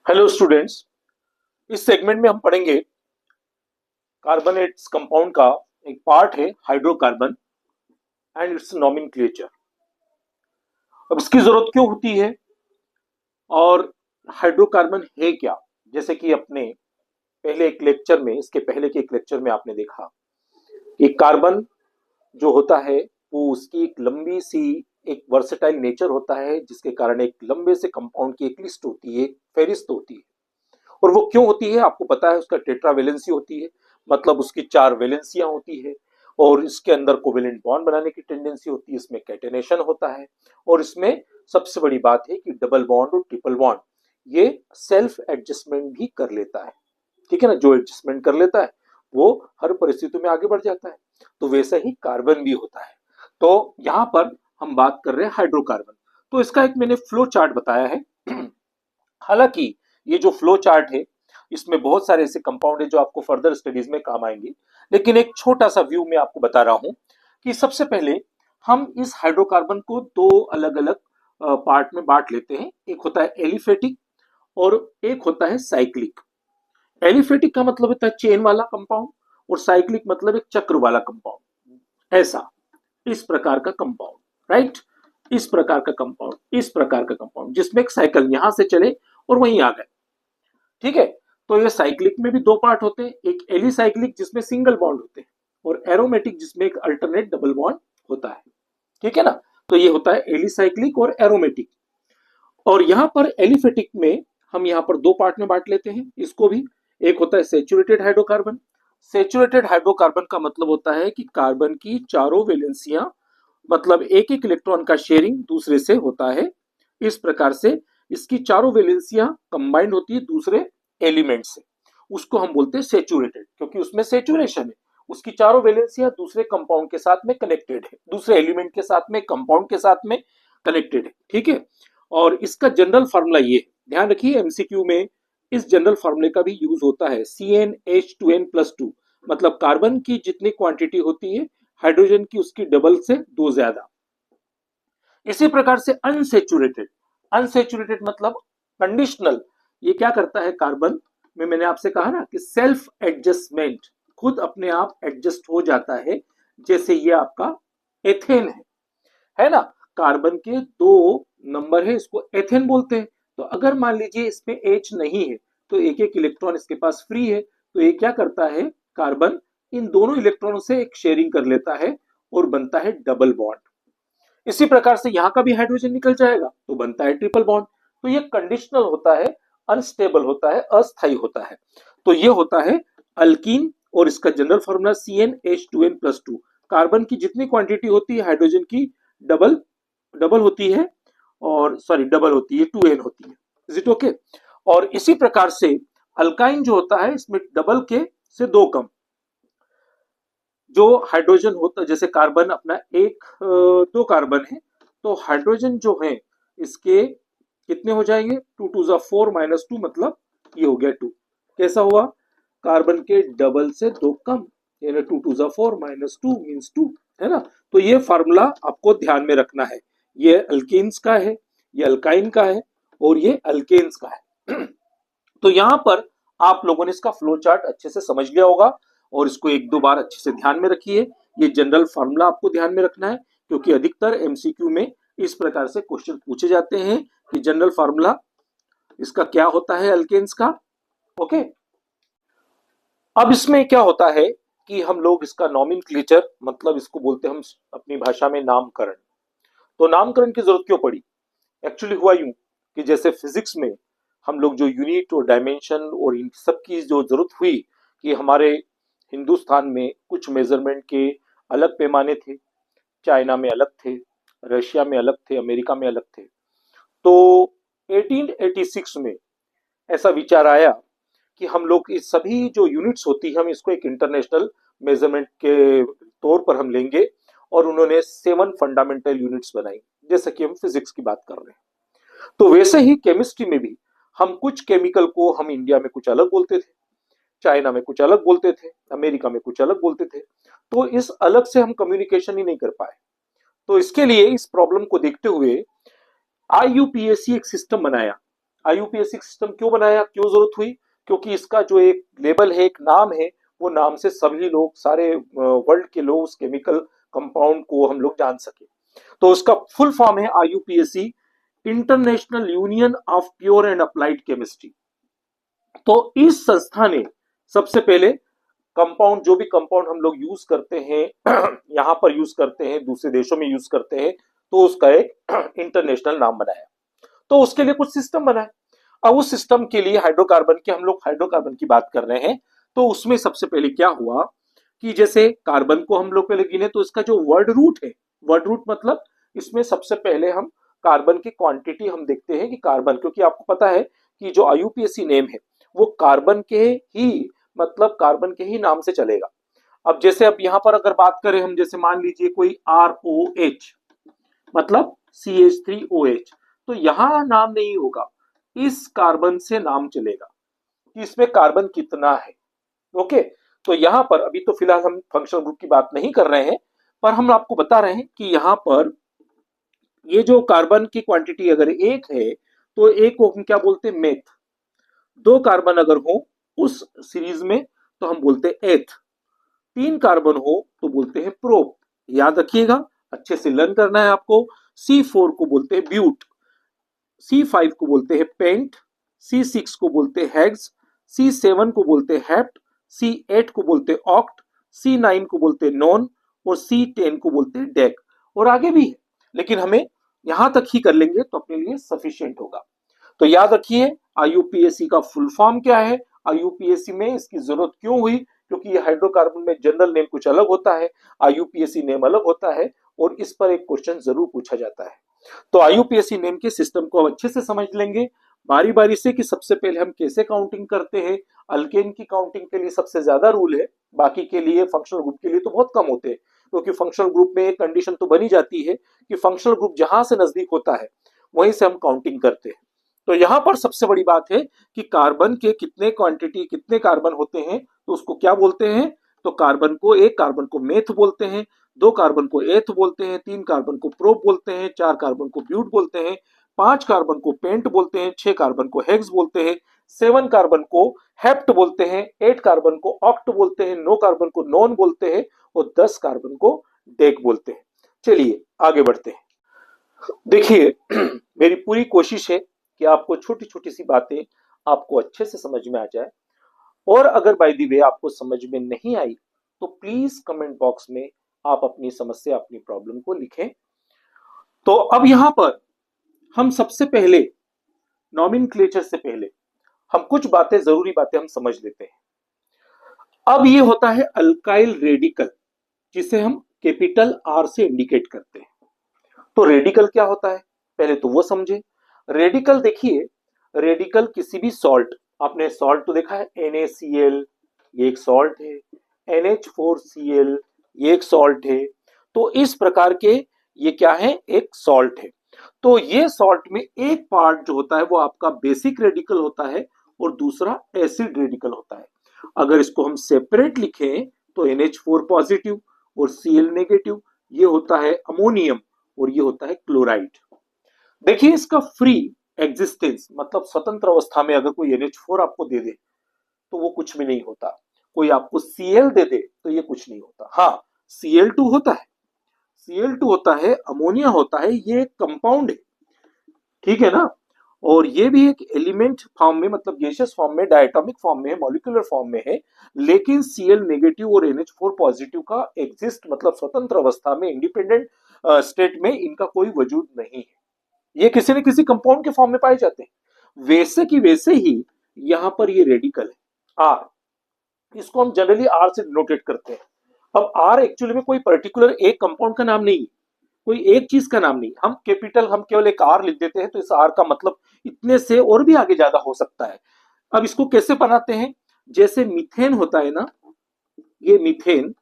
Hello students. इस segment में हम पढ़ेंगे कार्बोनेट्स कंपाउंड का एक पार्ट है हाइड्रोकार्बन एंड इट्स नॉमेनक्लेचर। अब इसकी जरूरत क्यों होती है और हाइड्रोकार्बन है क्या। जैसे कि अपने पहले एक लेक्चर में इसके पहले के एक लेक्चर में आपने देखा कि कार्बन जो होता है वो उसकी एक लंबी सी एक वर्सेटाइल नेचर होता है, जिसके कारण एक लंबे से कंपाउंड की एक लिस्ट होती है, एक फेरिस्त होती है। और वो क्यों होती है आपको पता है, उसका टेट्रावेलेंसी होती है, मतलब उसकी 4 वैलेंसियां होती है और इसके अंदर कोवेलेंट बॉन्ड बनाने की टेंडेंसी होती है, इसमें कैटेनेशन होता है और इसमें सबसे बड़ी बात है कि डबल बॉन्ड और ट्रिपल बॉन्ड ये सेल्फ एडजस्टमेंट भी कर लेता है। ठीक है ना, जो एडजस्टमेंट कर लेता है वो हर परिस्थिति में आगे बढ़ जाता है। तो वैसा ही कार्बन भी होता है। तो यहां पर हम बात कर रहे हैं हाइड्रोकार्बन। तो इसका एक मैंने फ्लो चार्ट बताया है। हालांकि ये जो फ्लो चार्ट है इसमें बहुत सारे ऐसे कंपाउंड है जो आपको फर्दर स्टडीज में काम आएंगे, लेकिन एक छोटा सा व्यू मैं आपको बता रहा हूं कि सबसे पहले हम इस हाइड्रोकार्बन को दो अलग अलग पार्ट में बांट लेते हैं। एक होता है एलिफेटिक और एक होता है साइक्लिक। एलिफेटिक का मतलब होता है चेन वाला कंपाउंड और साइक्लिक मतलब एक चक्र वाला कंपाउंड। ऐसा इस प्रकार का कंपाउंड, राइट, इस प्रकार का कंपाउंड, इस प्रकार का कंपाउंड जिसमें एक साइकिल यहां से चले और वहीं आ गए। ठीक है, तो ये साइक्लिक में भी दो पार्ट होते हैं, एक एलिसाइक्लिक जिसमें सिंगल बॉन्ड होते हैं और एरोमेटिक जिसमें एक अल्टरनेट डबल बॉन्ड होता है। ठीक है ना, तो ये होता है एलिसाइक्लिक और एरोमेटिक। और यहां पर एलिफेटिक में हम यहां पर दो पार्ट में बांट लेते हैं इसको भी। एक होता है सेचुरेटेड हाइड्रोकार्बन। सेचुरेटेड हाइड्रोकार्बन का मतलब होता है कि कार्बन की चारों वैलेंसियां, मतलब एक एक इलेक्ट्रॉन का शेयरिंग दूसरे से होता है। इस प्रकार से इसकी चारों वैलेंसियां कंबाइंड होती है दूसरे एलिमेंट से, उसको हम बोलते हैं सेचुरेटेड, क्योंकि उसमें सेचुरेशन है। उसकी चारों वैलेंसियां दूसरे कंपाउंड के साथ में कनेक्टेड है, दूसरे एलिमेंट के साथ में, कंपाउंड के साथ में कनेक्टेड है। ठीक है, और इसका जनरल फार्मूला ये, ध्यान रखिए एमसीक्यू में इस जनरल फार्मूले का भी यूज होता है, CnH2n+2, मतलब कार्बन की जितनी क्वांटिटी होती है हाइड्रोजन की उसकी डबल से दो ज्यादा। इसी प्रकार से अनसेचुरेटेड, अनसेचुरेटेड मतलब कंडीशनल। ये क्या करता है कार्बन में, मैंने आपसे कहा ना कि सेल्फ एडजस्टमेंट, खुद अपने आप एडजस्ट हो जाता है। जैसे ये आपका एथेन है ना, कार्बन के दो नंबर है, इसको एथेन बोलते हैं। तो अगर मान लीजिए इसमें H नहीं है तो एक एक इलेक्ट्रॉन इसके पास फ्री है, तो ये क्या करता है कार्बन इन दोनों इलेक्ट्रॉनों से एक शेयरिंग कर लेता है और बनता है डबल बॉन्ड। इसी प्रकार से यहां का भी हाइड्रोजन निकल जाएगा तो बनता है ट्रिपल बॉन्ड। तो ये कंडीशनल होता है, अनस्टेबल होता है, अस्थायी होता है। तो ये होता है अल्कीन और इसका जनरल फॉर्मूला CnH2n+2। कार्बन की जितनी क्वांटिटी होती है हाइड्रोजन की डबल डबल होती है, और सॉरी डबल होती है, 2n होती है। Is it okay. और इसी प्रकार से अल्काइन जो होता है इसमें डबल के से दो कम जो हाइड्रोजन होता है, जैसे कार्बन अपना एक दो कार्बन है, तो हाइड्रोजन जो है इसके कितने हो जाएंगे, 2 × 4 - 2, मतलब ये हो गया 2। कैसा हुआ, कार्बन के डबल से दो कम, यानी 2 × 4 - 2 मीन्स 2, है ना। तो ये फार्मूला आपको ध्यान में रखना है। ये अल्केन्स का है, ये अल्काइन का है और ये अल्केन्स का है। तो यहां पर आप लोगों ने इसका फ्लो चार्ट अच्छे से समझ लिया होगा और इसको एक दो बार अच्छे से ध्यान में रखिए। ये जनरल फार्मूला आपको ध्यान में रखना है, क्योंकि अधिकतर एमसीक्यू में इस प्रकार से क्वेश्चन पूछे जाते हैं कि जनरल फार्मूला इसका क्या होता है अल्केन्स का। ओके, अब इसमें क्या होता है कि हम लोग इसका नॉमेनक्लेचर, मतलब इसको बोलते हैं हम अपनी भाषा में नामकरण। तो नामकरण की जरूरत क्यों पड़ी, एक्चुअली हुआ यूं कि जैसे फिजिक्स में हम लोग जो यूनिट और डायमेंशन और इन सब की जो जरूरत हुई कि हमारे हिंदुस्तान में कुछ मेजरमेंट के अलग पैमाने थे, चाइना में अलग थे, रशिया में अलग थे, अमेरिका में अलग थे। तो 1886 में ऐसा विचार आया कि हम लोग इस सभी जो यूनिट्स होती है हम इसको एक इंटरनेशनल मेजरमेंट के तौर पर हम लेंगे, और उन्होंने 7 फंडामेंटल यूनिट्स बनाई, जैसे कि हम फिजिक्स की बात कर रहे हैं। तो वैसे ही केमिस्ट्री में भी हम कुछ केमिकल को हम इंडिया में कुछ अलग बोलते थे, चाइना में कुछ अलग बोलते थे, अमेरिका में कुछ अलग बोलते थे। तो इस अलग से हम कम्युनिकेशन ही नहीं कर पाए। तो इसके लिए इस प्रॉब्लम को देखते हुए IUPAC एक सिस्टम बनाया। आईयूपीएसी सिस्टम क्यों बनाया, क्यों जरूरत हुई? क्योंकि इसका जो एक लेबल है, एक नाम है, वो नाम से सभी लोग, सारे वर्ल्ड के लोग उस केमिकल कंपाउंड को हम लोग जान सके। तो उसका फुल फॉर्म है IUPAC, international union of pure and applied chemistry. तो इस संस्था ने सबसे पहले कंपाउंड, जो भी कंपाउंड हम लोग यूज करते हैं यहाँ पर यूज करते हैं, दूसरे देशों में यूज करते हैं, तो उसका एक इंटरनेशनल नाम बनाया। तो उसके लिए कुछ सिस्टम बनाए। अब उस सिस्टम के लिए हाइड्रोकार्बन की, हम लोग हाइड्रोकार्बन की बात कर रहे हैं, तो उसमें सबसे पहले क्या हुआ कि जैसे कार्बन को हम लोग पहले गिने, तो इसका जो वर्ड रूट है, वर्ड रूट मतलब इसमें सबसे पहले हम कार्बन की क्वांटिटी हम देखते हैं कि कार्बन, क्योंकि आपको पता है कि जो आईयूपीएसी नेम है वो कार्बन के ही, मतलब कार्बन के ही नाम से चलेगा। अब जैसे अब यहां पर अगर बात करें हम, जैसे मान लीजिए कोई ROH मतलब CH3OH, तो यहां नाम नहीं होगा, इस कार्बन से नाम चलेगा कि इसमें कार्बन कितना है। ओके, तो यहां पर अभी तो फिलहाल हम फंक्शनल ग्रुप की बात नहीं कर रहे हैं, पर हम आपको बता रहे हैं कि यहां पर ये जो कार्बन की क्वांटिटी अगर एक है, तो एक को हम क्या बोलते हैं, मेथ। दो कार्बन अगर हो उस सीरीज में तो हम बोलते हैं एथ। तीन कार्बन हो तो बोलते हैं प्रोप। याद रखिएगा, अच्छे से लर्न करना है आपको। C4 को बोलते हैं ब्यूट, C5 को बोलते हैं पेंट, C6 को बोलते हैं हेक्स, C7 को बोलते हैं हेप्ट, C8 को बोलते हैं ऑक्ट, C9 को बोलते हैं नॉन, और C10 को बोलते हैं डेक। और आगे भी है, लेकिन हमें यहां तक ही कर लेंगे तो अपने लिए सफिशिएंट होगा। तो याद रखिए आईयूपीएसी का फुल फॉर्म क्या है, आईयूपीएसी में इसकी जरूरत क्यों हुई, क्योंकि ये हाइड्रोकार्बन में जनरल नेम कुछ अलग होता है, आईयूपीएसी नेम अलग होता है, और इस पर एक क्वेश्चन जरूर पूछा जाता है। तो आईयूपीएसी नेम के सिस्टम को अब अच्छे से समझ लेंगे बारी बारी से कि सबसे पहले हम कैसे काउंटिंग करते हैं। अल्केन की काउंटिंग के लिए सबसे ज्यादा रूल है, बाकी के लिए फंक्शनल ग्रुप के लिए तो बहुत कम होते हैं, क्योंकि फंक्शनल ग्रुप में एक कंडीशन तो बनी जाती है कि फंक्शनल ग्रुप जहां से नजदीक होता है वहीं से हम काउंटिंग करते हैं। तो यहां पर सबसे बड़ी बात है कि कार्बन के कितने क्वांटिटी, कितने कार्बन होते हैं, तो उसको क्या बोलते हैं, तो कार्बन को, एक कार्बन को मेथ बोलते हैं, दो कार्बन को एथ बोलते हैं, तीन कार्बन को प्रोप बोलते हैं, चार कार्बन को ब्यूट बोलते हैं, पांच कार्बन को पेंट बोलते हैं, छह कार्बन को हेक्स बोलते हैं, सेवन कार्बन को हेप्ट बोलते हैं, एट कार्बन को ऑक्ट बोलते हैं, नौ कार्बन को नॉन बोलते हैं, और 10 कार्बन को डेक बोलते हैं। चलिए आगे बढ़ते हैं। देखिए मेरी पूरी कोशिश है कि आपको छोटी छोटी सी बातें आपको अच्छे से समझ में आ जाए, और अगर बाय द वे आपको समझ में नहीं आई तो प्लीज कमेंट बॉक्स में आप अपनी समस्या, अपनी प्रॉब्लम को लिखें। तो अब यहां पर हम सबसे पहले नॉमेनक्लेचर से पहले हम कुछ बातें, जरूरी बातें हम समझ लेते हैं। अब ये होता है अल्काइल रेडिकल, जिसे हम कैपिटल R से इंडिकेट करते हैं। तो रेडिकल क्या होता है पहले तो वो समझे। रेडिकल देखिए, रेडिकल किसी भी सॉल्ट, आपने सॉल्ट तो देखा है NaCl, ये एक सॉल्ट है, NH4Cl, ये एक सॉल्ट है। तो इस प्रकार के ये क्या है, एक सॉल्ट है। तो ये सॉल्ट में एक पार्ट जो होता है वो आपका बेसिक रेडिकल होता है, और दूसरा एसिड रेडिकल होता है। अगर इसको हम सेपरेट लिखें तो NH4 पॉजिटिव और Cl नेगेटिव, ये होता है अमोनियम, और ये होता है क्लोराइड। देखिए इसका फ्री एग्जिस्टेंस मतलब स्वतंत्र अवस्था में अगर कोई NH4 आपको दे दे तो वो कुछ भी नहीं होता, कोई आपको Cl दे दे तो ये कुछ नहीं होता। हाँ, Cl2 होता है, Cl2 होता है, अमोनिया होता है, ये कंपाउंड है, ठीक है ना। और ये भी एक एलिमेंट फॉर्म में, मतलब गैसियस फॉर्म में, डायटोमिक फॉर्म में, मॉलिक्यूलर फॉर्म में है, लेकिन Cl नेगेटिव और NH4 पॉजिटिव का एग्जिस्ट मतलब स्वतंत्र अवस्था में, इंडिपेंडेंट स्टेट में इनका कोई वजूद नहीं है, ये किसी न किसी कंपाउंड के फॉर्म में पाए जाते हैं। वैसे की वैसे ही यहां पर ये रेडिकल है R, इसको हम जनरली R से डिनोटेट करते हैं। अब R एक्चुअली में कोई पर्टिकुलर एक कंपाउंड का नाम नहीं, कोई एक चीज का नाम नहीं, हम कैपिटल, हम केवल एक R लिख देते हैं, तो इस R का मतलब इतने से और भी आगे ज्यादा हो सकता है। अब इसको कैसे बनाते हैं, जैसे मीथेन होता है ना, ये मीथेन,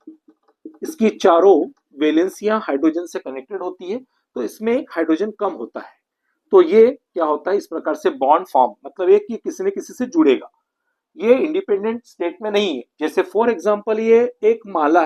इसकी चारों वैलेंसियां हाइड्रोजन से कनेक्टेड होती है, तो इसमें एक हाइड्रोजन कम होता है, तो ये क्या होता है, इस प्रकार से बॉन्ड फॉर्म, मतलब एक ये किसी न किसी से जुड़ेगा, ये इंडिपेंडेंट स्टेट में नहीं है। जैसे फॉर एग्जांपल ये एक माला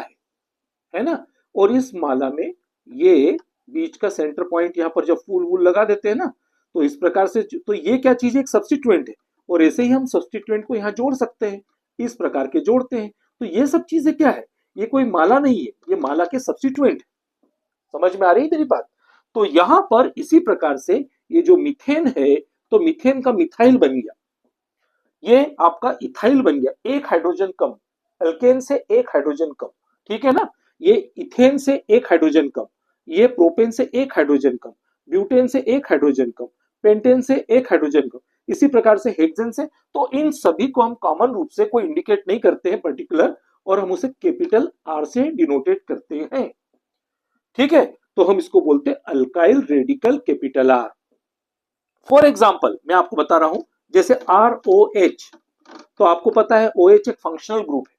है ना, और इस माला में ये बीच का सेंटर पॉइंट, यहाँ पर जब फूल वूल लगा देते हैं ना, तो इस प्रकार से तो ये क्या चीज है, एक सब्स्टिट्यूएंट है, और ऐसे ही हम सब्स्टिट्यूएंट को यहाँ जोड़ सकते हैं, इस प्रकार के जोड़ते हैं। तो ये सब चीजें क्या है, ये कोई माला नहीं है, ये माला के सब्स्टिट्यूएंट। समझ में आ रही है मेरी बात? तो यहां पर इसी प्रकार से ये जो मीथेन है, तो मीथेन का मिथाइल बन गया, ये आपका इथाइल बन गया, एक हाइड्रोजन कम, अल्केन से एक हाइड्रोजन कम, ठीक है ना। ये इथेन से एक हाइड्रोजन कम, ये प्रोपेन से एक हाइड्रोजन कम, ब्यूटेन से एक हाइड्रोजन कम, पेंटेन से एक हाइड्रोजन कम, इसी प्रकार से हेक्सेन से। तो इन सभी को हम कॉमन रूप से कोई इंडिकेट नहीं करते हैं पर्टिकुलर, और हम उसे कैपिटल आर से डिनोटेट करते हैं, ठीक है। तो हम इसको बोलते हैं alkyl radical capital R. For example मैं आपको बता रहा हूं, जैसे ROH, तो आपको पता है OH एक फंक्शनल ग्रुप है।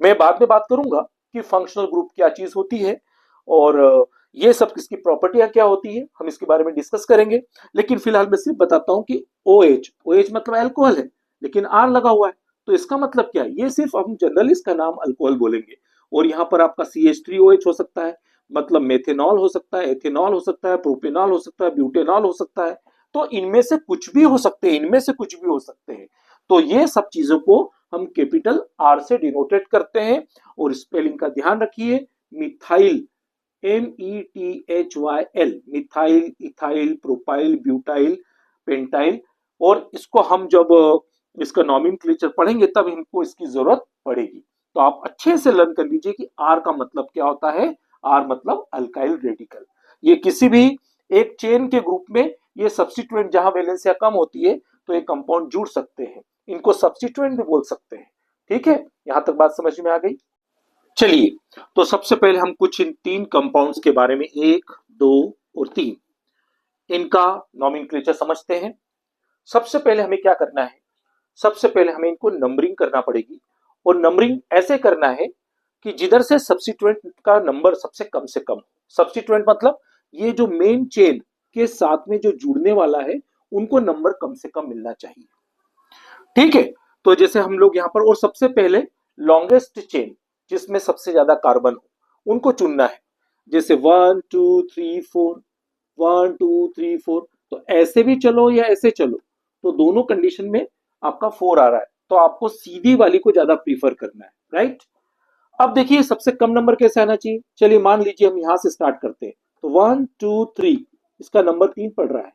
मैं बाद में बात करूंगा कि फंक्शनल ग्रुप क्या चीज होती है, और ये सब किसकी प्रॉपर्टियां क्या होती है, हम इसके बारे में डिस्कस करेंगे। लेकिन फिलहाल मैं सिर्फ बताता हूं कि OH मतलब अल्कोहल है, लेकिन R लगा हुआ है, तो इसका मतलब क्या है, ये सिर्फ हम जनरली इसका नाम अल्कोहल बोलेंगे। और यहाँ पर आपका CH3OH हो सकता है, मतलब मेथेनॉल हो सकता है, एथेनॉल हो सकता है, प्रोपेनॉल हो सकता है, ब्यूटेनॉल हो सकता है। तो इनमें से कुछ भी हो सकते हैं, इनमें से कुछ भी हो सकते हैं। तो ये सब चीजों को हम कैपिटल आर से डिनोटेट करते हैं। और स्पेलिंग का ध्यान रखिए, methyl METHYL, methyl, ethyl, propyl, butyl, pentyl. और इसको हम जब इसका नॉमेनक्लेचर पढ़ेंगे तब इनको इसकी जरूरत पड़ेगी। तो आप अच्छे से लर्न कर लीजिए कि आर का मतलब क्या होता है। आर मतलब अल्काइल रेडिकल। ये किसी भी एक चेन के ग्रुप में ये सब्स्टिट्यूएंट जहां वैलेंसिया कम होती है तो ये कंपाउंड जुड़ सकते हैं, इनको सब्स्टिट्यूएंट भी बोल सकते हैं, ठीक है। यहां तक बात समझ में आ गई? चलिए, तो सबसे पहले हम कुछ इन तीन कंपाउंड्स के बारे में, 1, 2 और 3, इनका नॉमेनक्लेचर समझते हैं। सबसे पहले हमें क्या करना है, सबसे पहले हमें इनको नंबरिंग करना पड़ेगी। और नंबरिंग ऐसे करना है कि जिधर से सब्स्टिट्यूएंट का नंबर सबसे कम से कम। सब्स्टिट्यूएंट मतलब ये जो मेन चेन के साथ में जो जुड़ने वाला है उनको नंबर कम से कम मिलना चाहिए, ठीक है। तो जैसे हम लोग यहाँ पर, और सबसे पहले लॉन्गेस्ट चेन जिसमें सबसे ज्यादा कार्बन हो उनको चुनना है। जैसे 1 2 3 4, 1 2 3 4, तो ऐसे भी चलो या ऐसे चलो, तो दोनों कंडीशन में आपका 4 आ रहा है, तो आपको सीधी वाली को ज्यादा प्रीफर करना है, राइट। अब देखिए सबसे कम नंबर कैसे आना चाहिए। चलिए मान लीजिए हम यहां से स्टार्ट करते हैं, तो 1 2 3, इसका नंबर 3 पड़ रहा है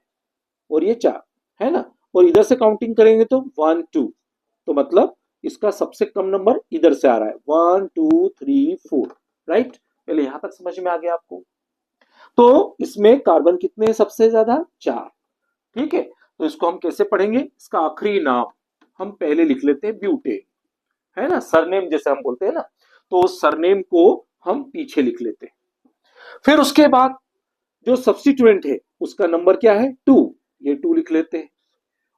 और ये 4 है ना। और इधर से काउंटिंग करेंगे तो 1 2, तो मतलब इसका सबसे कम नंबर इधर से आ रहा है 1 2 3 4, राइट। पहले यहां तक समझ में आ गया आपको। तो इसमें कार्बन कितने हैं सबसे ज्यादा, 4, ठीक है। तो इसको हम कैसे पढ़ेंगे, इसका आखिरी नाम हम पहले लिख लेते हैं ब्यूटेन, है ना, सरनेम जैसे हम बोलते हैं ना, तो सरनेम को हम पीछे लिख लेते हैं। फिर उसके बाद जो सब्स्टिट्यूएंट है उसका नंबर क्या है, 2, ये 2 लिख लेते हैं।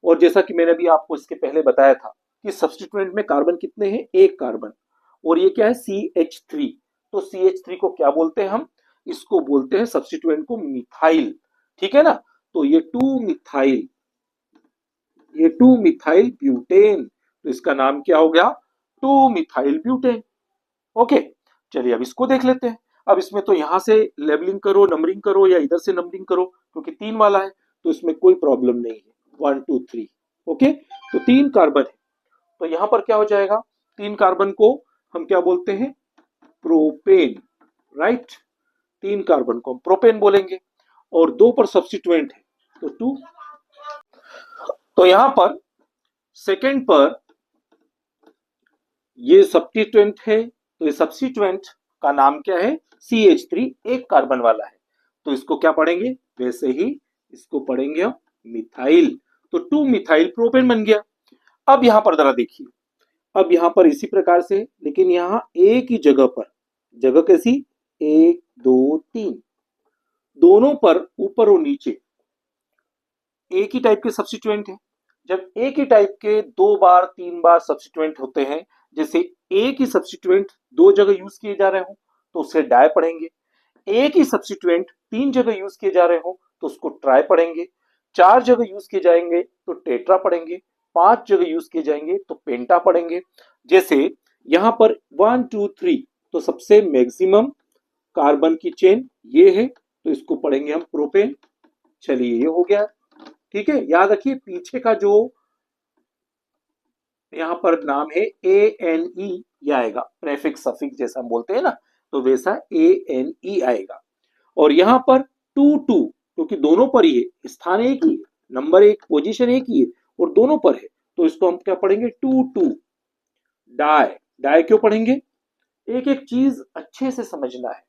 और जैसा कि मैंने भी आपको इसके पहले बताया था कि सब्स्टिट्यूएंट में कार्बन कितने हैं, एक कार्बन, और ये क्या है CH3। तो CH3 को क्या बोलते हैं हम, इसको बोलते हैं सब्स्टिट्यूएंट को मिथाइल, ठीक है ना। तो ये 2 मिथाइल, ये 2 मिथाइल ब्यूटेन, तो इसका नाम क्या हो गया, 2 मिथाइल ब्यूटेन। ओके, चलिए अब इसको देख लेते हैं। अब इसमें तो यहां से लेबलिंग करो, नंबरिंग करो, या इधर से नंबरिंग करो, क्योंकि 3 वाला है तो इसमें कोई प्रॉब्लम नहीं है, 1 2 3। ओके, तो 3 कार्बन है, तो यहां पर क्या हो जाएगा, 3 कार्बन को हम क्या बोलते हैं, प्रोपेन, राइट। 3 कार्बन को हम प्रोपेन बोलेंगे, और 2 पर सब्स्टिट्यूएंट है तो 2। तो यहां पर सेकेंड पर ये सब्स्टिट्यूएंट है, तो ये सब्स्टिट्यूएंट का नाम क्या है, CH3, एक कार्बन वाला है, तो इसको क्या पढ़ेंगे, वैसे ही इसको पढ़ेंगे हम मिथाइल। तो 2 मिथाइल प्रोपेन बन गया। अब यहां पर जरा देखिए, अब यहां पर इसी प्रकार से, लेकिन यहां एक ही जगह पर, जगह कैसी, 1 2 3, दोनों पर ऊपर और नीचे एक ही टाइप के सब्स्टिट्यूएंट है। जब एक ही टाइप के 2 बार 3 बार सब्स्टिट्यूएंट होते हैं, जैसे एक ही सब्स्टिट्यूएंट 2 जगह यूज किए जा रहे हो तो उससे डाई पढ़ेंगे, एक ही सब्स्टिट्यूएंट 3 जगह यूज किए जा रहे हो तो उसको ट्राई पढ़ेंगे, 4 जगह यूज किए जाएंगे तो टेट्रा पढ़ेंगे, 5 जगह यूज किए जाएंगे तो पेंटा पढ़ेंगे। जैसे यहां पर 1 2 3, तो सबसे मैक्सिमम कार्बन की चेन ये है, तो इसको पढ़ेंगे हम प्रोपेन। चलिए ये हो गया। ठीक है, याद रखिए पीछे का जो यहाँ पर नाम है ANE ये आएगा, प्रेफिक्स सफिक्स जैसा हम बोलते हैं ना, तो वैसा ANE आएगा। और यहाँ पर टू टू, क्योंकि दोनों पर ही है, स्थान एक ही है, नंबर एक, पोजीशन एक ही है और दोनों पर है, तो इसको हम क्या पढ़ेंगे, टू टू। डाई, डाई क्यों पढ़ेंगे, एक एक चीज अच्छे से समझना है।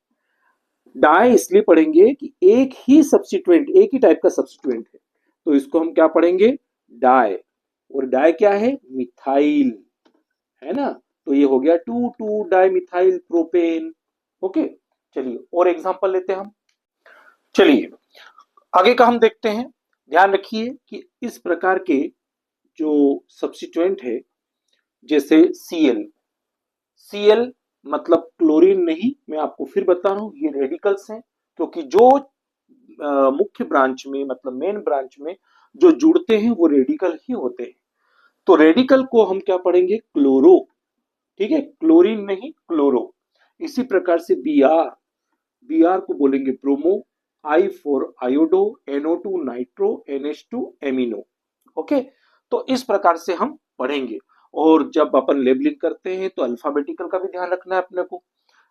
डाई इसलिए पढ़ेंगे कि एक ही सब्स्टिट्यूएंट, एक ही टाइप का सब्स्टिट्यूएंट है, तो इसको हम क्या पढ़ेंगे, डाई। और डाई क्या है, मिथाइल, है ना, तो ये हो गया two two dimethyl propane. Okay, चलिए और एग्जांपल लेते हैं हम। चलिए आगे का हम देखते हैं। ध्यान रखिए कि इस प्रकार के जो सब्स्टिट्यूएंट है, जैसे Cl, Cl मतलब क्लोरीन नहीं, मैं आपको फिर बता रहा हूं, ये रेडिकल्स हैं, क्योंकि जो मुख्य ब्रांच में मतलब मेन ब्रांच में जो जुड़ते हैं वो रेडिकल ही होते हैं। तो रेडिकल को हम क्या पढ़ेंगे, क्लोरो, ठीक है, क्लोरीन नहीं क्लोरो। इसी प्रकार से Br, Br को बोलेंगे bromo, I for iodo, NO2 nitro, NH2 amino. Okay, तो इस प्रकार से हम पढ़ेंगे। और जब अपन लेबलिंग करते हैं तो अल्फाबेटिकल का भी ध्यान रखना है अपने को,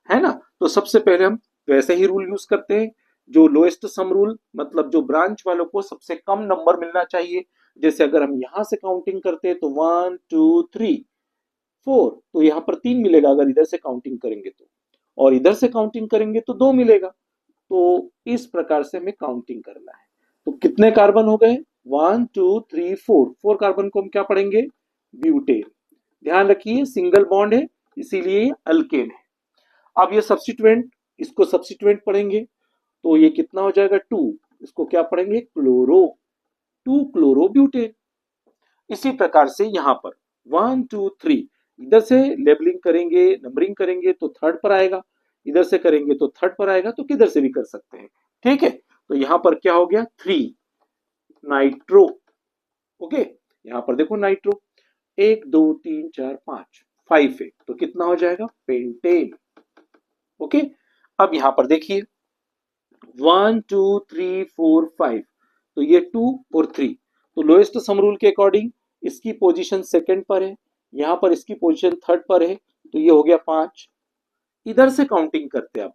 है ना। तो सबसे पहले हम वैसे ही रूल यूज करते हैं, जो लोएस्ट सम रूल, मतलब जो ब्रांच वालों को सबसे कम नंबर मिलना चाहिए। जैसे अगर हम यहां से काउंटिंग करते हैं तो 1 2 3 4, तो यहाँ पर 3 मिलेगा अगर इधर से काउंटिंग करेंगे तो, और इधर से काउंटिंग करेंगे तो 2 मिलेगा। तो इस प्रकार से हमें काउंटिंग करना है। तो कितने कार्बन हो गए, 1 2 3 4, 4 कार्बन को हम क्या पढ़ेंगे, ब्यूटेन। ध्यान रखिए सिंगल बॉन्ड है इसीलिए अल्केन है। अब ये सब्स्टिट्यूएंट, इसको सब्स्टिट्यूएंट पढ़ेंगे तो ये कितना हो जाएगा, 2, इसको क्या पढ़ेंगे, क्लोरो, 2 क्लोरो ब्यूटेन। इसी प्रकार से यहां पर 1 2 3, इधर से लेबलिंग करेंगे, नंबरिंग करेंगे तो थर्ड पर आएगा, इधर से करेंगे तो थर्ड पर आएगा, तो किधर से भी कर सकते हैं, ठीक है। तो यहां पर क्या हो गया, 3 नाइट्रो। ओके, यहां पर देखो नाइट्रो, 1 2 3 4 5, 5 है, तो कितना हो जाएगा, पेंटेन। ओके, अब यहां पर देखिए 1 2 3 4 5, तो ये 2 और 3, तो लोएस्ट सम रूल के अकॉर्डिंग इसकी पोजीशन सेकंड पर है, यहां पर इसकी पोजीशन थर्ड पर है, तो ये हो गया 5। इधर से काउंटिंग करते हैं अब,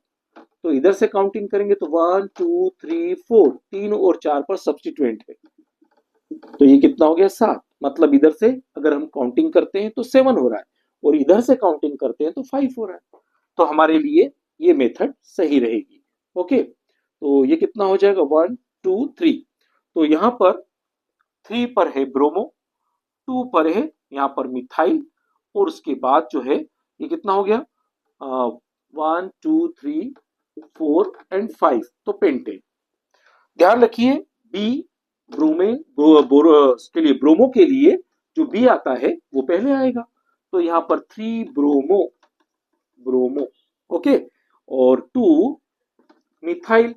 तो इधर से काउंटिंग करेंगे तो 1 2 3 4, 3 और 4 पर सब्स्टिट्यूएंट है, तो ये कितना हो गया, 7। मतलब इधर से अगर हम काउंटिंग करते हैं तो 7 हो रहा है, और इधर से काउंटिंग करते हैं तो 5 हो रहा है। तो हमारे लिए ये मेथड सही रहेगी। ओके, तो ये कितना हो जाएगा, 1 2 3, तो यहां पर 3 पर है ब्रोमो, 2 पर है यहाँ पर मिथाइल, और उसके बाद जो है ये कितना हो गया, 1 2 3 4 एंड 5, तो पेंटेन। ध्यान रखिए बी, ब्रोमे के लिए, ब्रोमो के लिए जो बी आता है वो पहले आएगा, तो यहाँ पर 3 ब्रोमो, ब्रोमो। ओके, और 2 मिथाइल।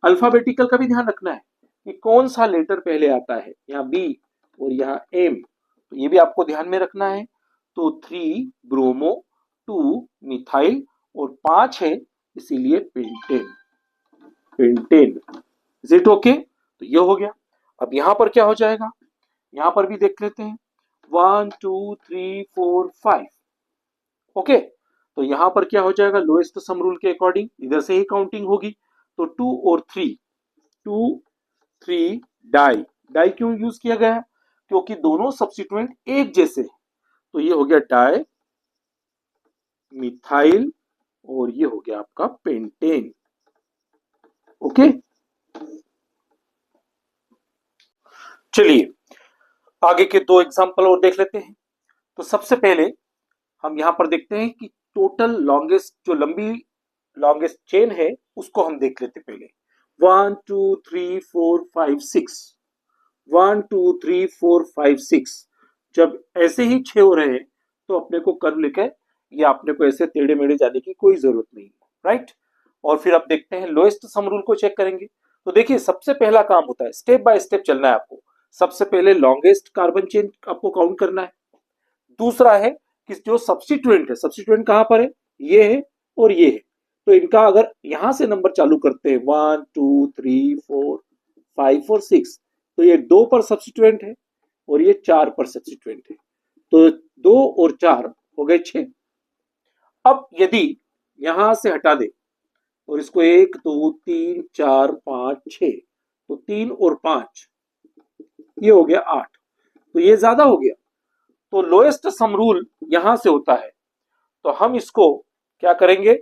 अल्फाबेटिकल का भी ध्यान रखना है कि कौन सा लेटर पहले आता है, यहाँ बी और यहाँ एम, तो ये भी आपको ध्यान में रखना है। तो 3 ब्रोमो, 2 मिथाइल और 5 है, इसीलिए pentane, pentane. Is it okay, तो ये हो गया। अब यहां पर क्या हो जाएगा, यहां पर भी देख लेते हैं, 1 2 3 4 5। ओके, तो यहां पर क्या हो जाएगा, लोएस्ट सम रूल के अकॉर्डिंग इधर से ही काउंटिंग होगी, तो 2 और 3, 2 3 डाई। डाई क्यों यूज किया गया है, क्योंकि दोनों सब्स्टिट्यूएंट एक जैसे हैं, तो ये हो गया डाई मिथाइल, और ये हो गया आपका पेंटेन। ओके, चलिए आगे के 2 एग्जांपल और देख लेते हैं। तो सबसे पहले हम यहां पर देखते हैं कि टोटल लॉन्गेस्ट, जो लंबी लॉन्गेस्ट चेन है उसको हम देख लेते पहले। 1 2 3 4 5 6, 1 2 3 4 5 6, जब ऐसे ही 6 हो रहे हैं तो अपने को कर्व लिखे, या अपने को ऐसे टेढ़े मेढ़े जाने की कोई जरूरत नहीं, राइट। और फिर अब देखते हैं लोएस्ट सम रूल को चेक करेंगे। तो देखिए सबसे पहला काम होता है, स्टेप बाय स्टेप चलना है आपको। सबसे पहले लॉन्गेस्ट कार्बन चेन आपको काउंट करना है। दूसरा है कि जो सब्स्टिट्यूएंट है, सब्स्टिट्यूएंट कहां पर है, ये है और ये है, तो इनका अगर यहां से नंबर चालू करते हैं 1 2 3 4 5 और 6, तो ये 2 पर सब्स्टिट्यूएंट है और ये 4 पर सब्स्टिट्यूएंट है, तो 2 और 4 हो गए 6। अब यदि यहां से हटा दे और इसको 1 2 3 4 5 6, तो 3 और 5 ये हो गया 8, तो ये ज्यादा हो गया। तो लोएस्ट सम रूल यहां से होता है, तो हम इसको क्या करेंगे,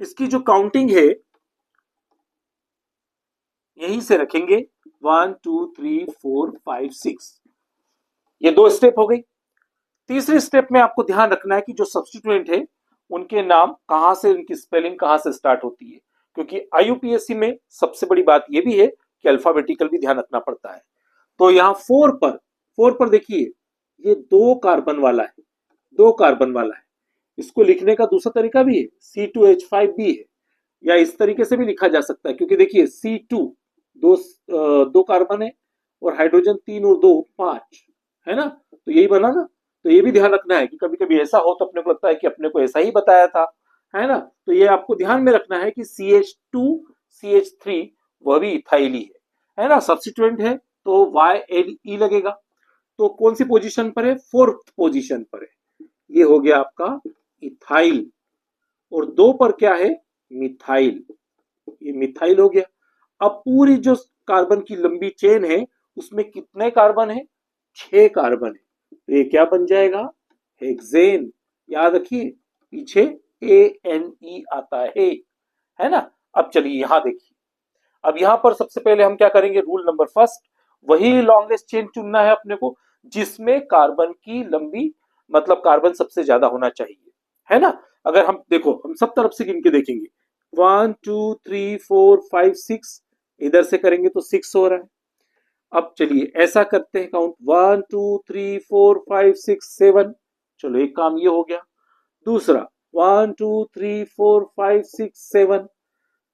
इसकी जो काउंटिंग है यहीं से रखेंगे 1 2 3 4 5 6, ये 2 स्टेप हो गई। तीसरी स्टेप में आपको ध्यान रखना है कि जो सब्स्टिट्यूएंट है उनके नाम कहां से, उनकी स्पेलिंग कहां से स्टार्ट होती है, क्योंकि आईयूपीएससी में सबसे बड़ी बात यह भी है कि अल्फाबेटिकल भी ध्यान रखना पड़ता है। तो यहाँ 4 पर देखिए ये 2 कार्बन वाला है, 2 कार्बन वाला है। इसको लिखने का दूसरा तरीका भी है, C2H5 भी है, या इस तरीके से भी लिखा जा सकता है, क्योंकि देखिए C2 दो कार्बन है और हाइड्रोजन 3 और 2 5 है ना, तो यही बना ना। तो ये भी ध्यान रखना है कि कभी कभी ऐसा हो तो अपने को लगता है कि अपने को ऐसा ही बताया था, है ना, तो ये आपको ध्यान में रखना है कि CH2 CH3 वह भी इथाइल ही है ना, सब्स्टिट्यूएंट है तो YLE लगेगा। तो कौन सी पोजीशन पर है, 4th पोजीशन पर है, ये हो गया आपका इथाइल। और 2 पर क्या है, मिथाइल, ये मिथाइल हो गया। अब पूरी जो कार्बन की लंबी चेन है उसमें कितने कार्बन है, 6 कार्बन है, तो ये क्या बन जाएगा, हेक्सेन। याद रखिए पीछे ANE आता है ना। अब चलिए यहां देखिए, अब यहां पर सबसे पहले हम क्या करेंगे, रूल नंबर फर्स्ट, वही लॉन्गेस्ट चेन चुनना है अपने को जिसमें कार्बन की लंबी, मतलब कार्बन सबसे ज्यादा होना चाहिए, है ना। अगर हम देखो, हम सब तरफ से गिन के देखेंगे, 1 2 3 4 5 6, इधर से करेंगे तो 6 हो रहा है। अब चलिए ऐसा करते हैं काउंट, 1 2 3 4 5 6 7, चलो एक काम ये हो गया। दूसरा 1 2 3 4 5 6 7,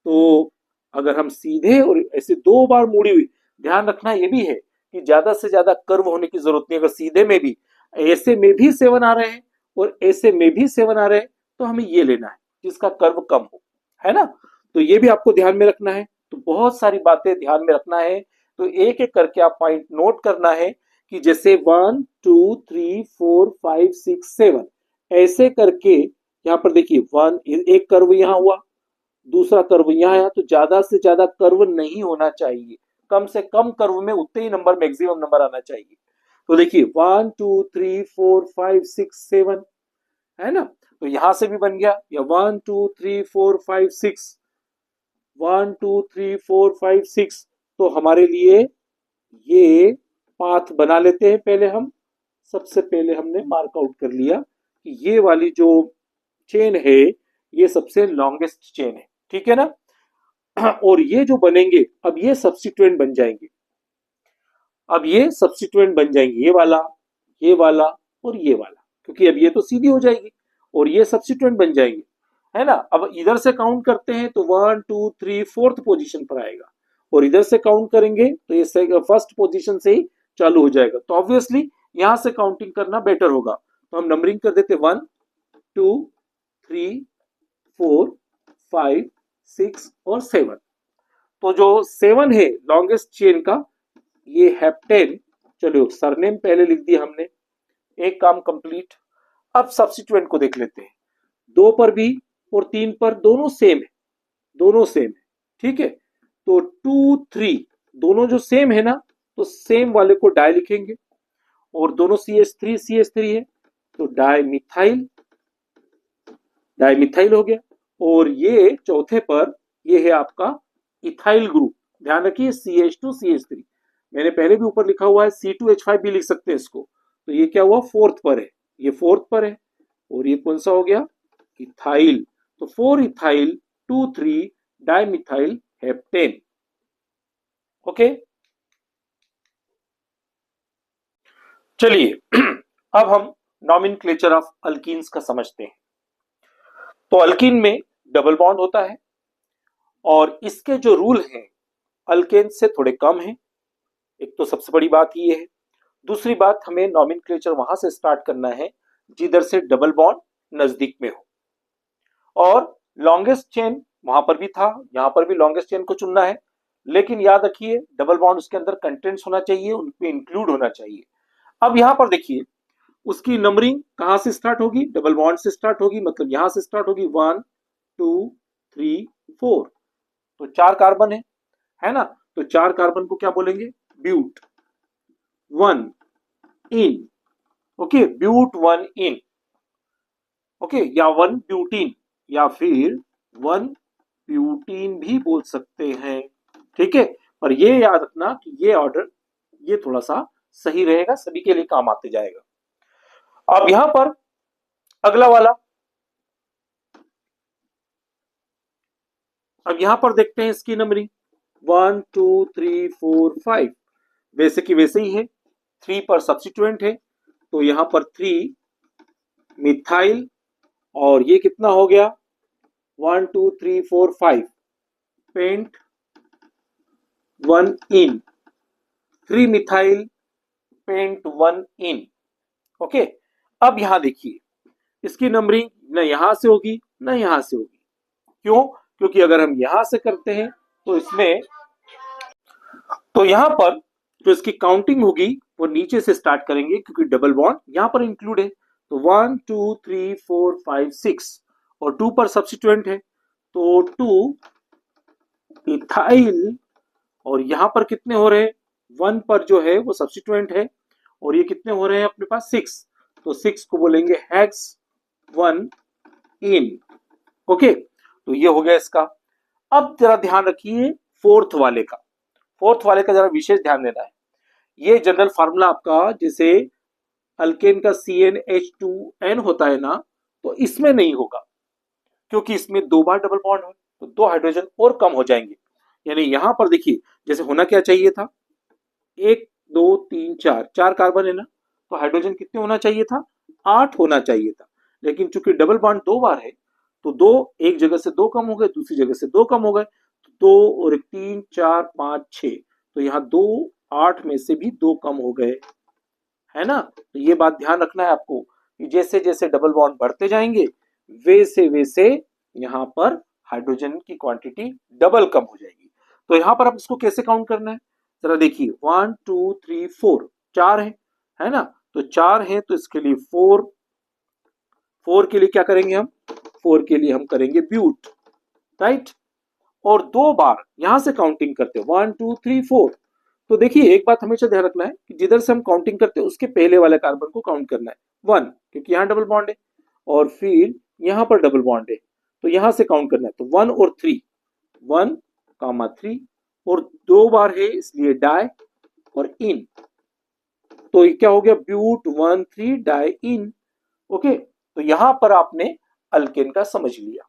तो अगर हम सीधे और ऐसे 2 बार मुड़ी हुई, ध्यान रखना ये भी है कि ज्यादा से ज्यादा कर्व होने की जरूरत नहीं, अगर सीधे में भी ऐसे में भी 7 आ रहे हैं और ऐसे में भी 7 आ रहे हैं तो हमें ये लेना है जिसका कर्व कम हो, है ना। तो ये भी आपको ध्यान में रखना है, तो बहुत सारी बातें ध्यान में रखना है। तो एक एक करके आप पॉइंट नोट करना है कि जैसे 1 2 3 4 5 6 7 ऐसे करके, यहां पर देखिए 1 एक कर्व यहां हुआ, दूसरा कर्व यहाँ आया, तो ज्यादा से ज्यादा कर्व नहीं होना चाहिए, कम से कम कर्व में उतने ही नंबर, मैक्सिमम नंबर आना चाहिए। तो देखिए 1 2 3 4 5 6 7, है ना, तो यहां से भी बन गया, या 1 2 3 4 5 6, 1 2 3 4 5 6, तो हमारे लिए ये पाथ बना लेते हैं। पहले हम, सबसे पहले हमने मार्क आउट कर लिया कि ये वाली जो चेन है ये सबसे लॉन्गेस्ट चेन है, ठीक है ना। और ये जो बनेंगे, अब ये सब्स्टिट्यूएंट बन जाएंगे, अब ये सब्स्टिट्यूएंट बन जाएंगे, ये वाला और ये वाला, क्योंकि अब ये तो सीधी हो जाएगी और ये सब्स्टिट्यूएंट बन जाएंगे, है ना। अब इधर से काउंट करते हैं तो 1 2 3 4th पोजीशन पर आएगा, और इधर से काउंट करेंगे तो ये फर्स्ट पोजीशन से ही चालू हो जाएगा। तो ऑब्वियसली यहां से काउंटिंग करना बेटर होगा, तो हम नंबरिंग कर देते 1 2 3 4 5 6 और 7। तो जो 7 है लॉन्गेस्ट चेन का, ये हेप्टेन। चलो सरनेम पहले लिख दिया हमने, एक काम कंप्लीट। अब सब्स्टिट्यूएंट को देख लेते हैं, 2 पर भी और 3 पर दोनों सेम है, दोनों सेम है, ठीक है। तो 2 3 दोनों जो सेम है ना, तो सेम वाले को डाई लिखेंगे, और दोनों CH3 है तो डाईमिथाइल, डाईमिथाइल हो गया। और ये चौथे पर ये है आपका इथाइल ग्रुप, ध्यान रखिए CH2 CH3, मैंने पहले भी ऊपर लिखा हुआ है C2H5 भी लिख सकते हैं इसको, तो ये क्या हुआ 4th पर है, ये 4th पर है, और ये कौन सा हो गया, इथाइल। तो 4 इथाइल 2 3 डाईमिथाइल हेप्टेन, ओके। चलिए अब हम नॉमेनक्लेचर ऑफ अल्कीन्स का समझते हैं। तो अल्कीन में डबल बॉन्ड होता है और इसके जो रूल हैं अल्केन से थोड़े कम हैं, एक तो सबसे बड़ी बात ये है। दूसरी बात, हमें नॉमेनक्लेचर वहां से स्टार्ट करना है जिधर से डबल बॉन्ड नजदीक में हो, और लॉन्गेस्ट चेन वहां पर भी था, यहां पर भी लॉन्गेस्ट चेन को चुनना है, लेकिन याद रखिए डबल बॉन्ड उसके अंदर कंटेंट्स होना चाहिए, उनपे इंक्लूड होना चाहिए। अब यहां पर देखिए उसकी नंबरिंग कहां से स्टार्ट होगी, डबल बॉन्ड से स्टार्ट होगी, मतलब यहां से स्टार्ट होगी 1 2 3 4। तो 4 कार्बन है ना, तो 4 कार्बन को क्या बोलेंगे, ब्यूट 1 इन। ओके, ब्यूट 1 इन। ओके, या 1 ब्यूटीन, या फिर 1 ब्यूटीन भी बोल सकते हैं। ठीक है, पर ये याद रखना कि ये ऑर्डर ये थोड़ा सा सही रहेगा, सभी के लिए काम आते जाएगा। अब यहां पर अगला वाला, अब यहां पर देखते हैं इसकी नंबरिंग 1 2 3 4 5, वैसे की वैसे ही है, 3 पर सब्स्टिट्यूएंट है, तो यहां पर 3 मिथाइल, और ये कितना हो गया 1 2 3 4 5 पेंट 1 इन, 3 मिथाइल पेंट 1 इन। ओके, अब यहां देखिए इसकी नंबरिंग न यहां से होगी न यहां से होगी। क्यों, क्योंकि अगर हम यहां से करते हैं तो इसमें, तो यहां पर जो इसकी काउंटिंग होगी वो नीचे से स्टार्ट करेंगे, क्योंकि डबल बॉन्ड यहां पर इंक्लूड है। तो 1 2 3 4 5 6, और 2 पर सब्स्टिट्यूएंट है, तो 2 इथाइल, और यहां पर कितने हो रहे हैं, 1 पर जो है वो सब्स्टिट्यूएंट है, और ये कितने हो रहे हैं अपने पास 6, तो 6 को बोलेंगे हेक्स 1 इन। ओके, तो ये हो गया इसका। अब जरा ध्यान रखिए फोर्थ वाले का, फोर्थ वाले का जरा विशेष ध्यान देना है। ये जनरल फार्मूला आपका जैसे अल्केन का CnH2n होता है ना, तो इसमें नहीं होगा, क्योंकि इसमें 2 बार डबल बॉन्ड है, तो 2 हाइड्रोजन और कम हो जाएंगे। यानी यहां पर देखिए जैसे होना क्या चाहिए था, 1 2 3 4, 4 कार्बन है ना, तो हाइड्रोजन कितने होना चाहिए था, 8 होना चाहिए था। लेकिन चूंकि डबल बॉन्ड 2 बार है, तो 2 एक जगह से 2 कम हो गए, दूसरी जगह से 2 कम हो गए, तो 2 और 1 3 4 5 6, तो यहाँ 2 8 में से भी 2 कम हो गए, है ना। तो ये बात ध्यान रखना है आपको कि जैसे जैसे डबल बॉन्ड बढ़ते जाएंगे वैसे वैसे यहाँ पर हाइड्रोजन की क्वांटिटी डबल कम हो जाएगी। तो यहाँ पर आप इसको कैसे काउंट करना है, जरा देखिए 1 2 3 4, 4 है ना, तो 4 है, तो इसके लिए 4, 4 के लिए क्या करेंगे हम, 4 के लिए हम करेंगे ब्यूट, राइट। और 2 बार यहां से काउंटिंग करते हैं 1 2 3 4, तो देखिए एक बात हमेशा ध्यान रखना है कि जिधर से हम काउंटिंग करते हैं उसके पहले वाले कार्बन को काउंट करना है 1, क्योंकि यहाँ डबल बॉन्ड है, और फिर यहाँ पर डबल बॉन्ड है, तो यहां से काउंट करना है, तो 1 और 3, 1 3, और 2 बार है इसलिए डाई और इन, तो क्या हो गया ब्यूट 1 3 डाई इन। ओके, तो यहां पर आपने अल्केन का समझ लिया।